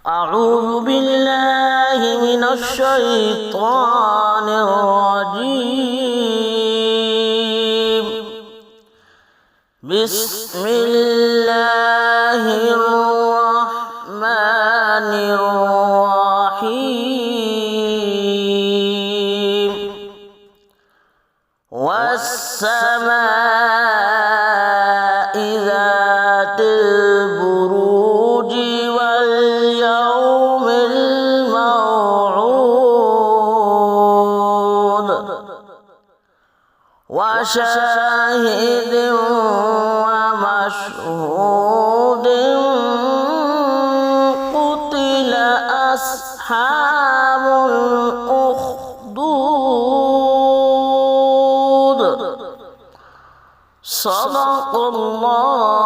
أعوذ بالله من الشيطان الرجيم. بسم الله الرحمن الرحيم. والسماء ذات البروج واليوم الموعود وشاهد ومشهود. قتل أصحاب الأخدود. صدق الله